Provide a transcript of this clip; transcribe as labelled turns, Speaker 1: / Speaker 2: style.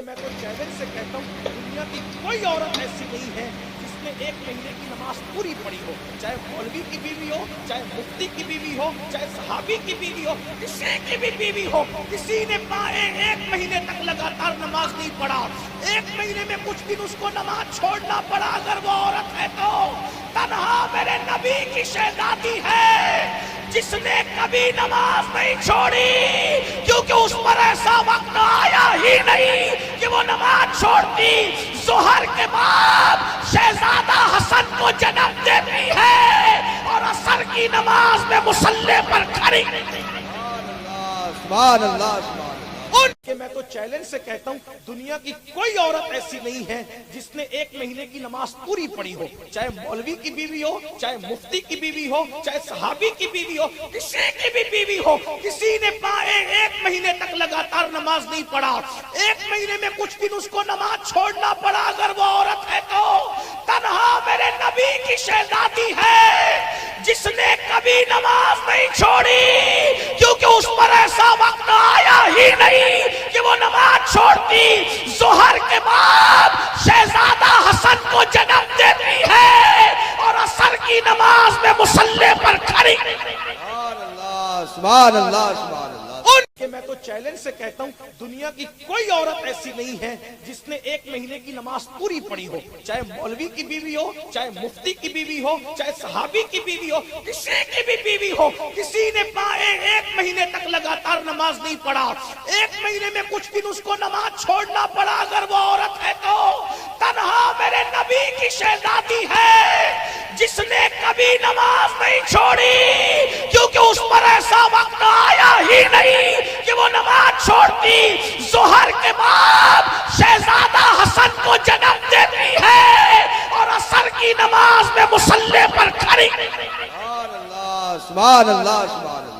Speaker 1: मैं तो चैलेंज से कहता हूँ, दुनिया की कोई औरत ऐसी नहीं है जिसने 1 महीने की नमाज पूरी पढ़ी हो, चाहे मौलवी की बीवी हो, चाहे मुफ्ती की बीवी हो, चाहे सहाबी की बीवी हो, किसी की भी बीवी हो, किसी ने 1 महीने तक लगातार नमाज नहीं पढ़ा, 1 महीने में कुछ दिन उसको नमाज छोड़ना पड़ा, अगर वो औरत है तो तन्हा मेरे नबी की शहजादी है जिसने कभी नमाज नहीं छोड़ी, क्योंकि उस पर ऐसा वक्त आया ही नहीं कि वो नमाज छोड़ती। जोहर के बाद शहजादा हसन को जन्म देती है और असर की नमाज में मुसल्ले पर खड़ी।
Speaker 2: सुभान अल्लाह, सुभान
Speaker 1: कि मैं तो चैलेंज से कहता हूँ, दुनिया की कोई औरत ऐसी नहीं है जिसने 1 महीने की नमाज पूरी पढ़ी हो, चाहे मौलवी की बीवी हो, चाहे मुफ्ती की बीवी हो, चाहे सहाबी की बीवी हो, किसी की भी बीवी हो, किसी ने 1 महीने तक लगातार नमाज नहीं पढ़ा, 1 महीने में कुछ दिन उसको नमाज छोड़ना पड़ा, अगर वो औरत है तो तन्हा मेरे नबी की शहजादी है जिसने कभी नमाज नहीं छोड़ी, क्योंकि उस पर ऐसा वक्त आया ही नहीं कि वो नमाज छोड़ती। जोहर के बाद शहजादा हसन को जन्म देती है और असर की नमाज में मुसल्ले पर खड़ी।
Speaker 2: सुभान अल्लाह, सुभान अल्लाह।
Speaker 1: कि मैं तो चैलेंज से कहता हूँ, दुनिया की कोई औरत ऐसी नहीं है जिसने 1 महीने की नमाज पूरी पढ़ी हो, चाहे मौलवी की बीवी हो, चाहे मुफ्ती की बीवी हो, चाहे सहाबी की बीवी हो, किसी की भी बीवी हो, किसी ने 1 महीने तक लगातार नमाज नहीं पढ़ा, 1 महीने में कुछ दिन उसको नमाज छोड़ना पड़ा, अगर वो औरत है तो तन्हा मेरे नबी की शहजादी है जिसने कभी नमाज नहीं छोड़ी, क्योंकि उस पर ऐसा वक्त आया ही नहीं कि वो नमाज छोड़ती। जोहर के बाद शहजादा हसन को जन्म देती है और असर की नमाज में मुसल्ले पर खड़ी।
Speaker 2: सुभान अल्लाह, सुभान अल्लाह, सुभान अल्लाह।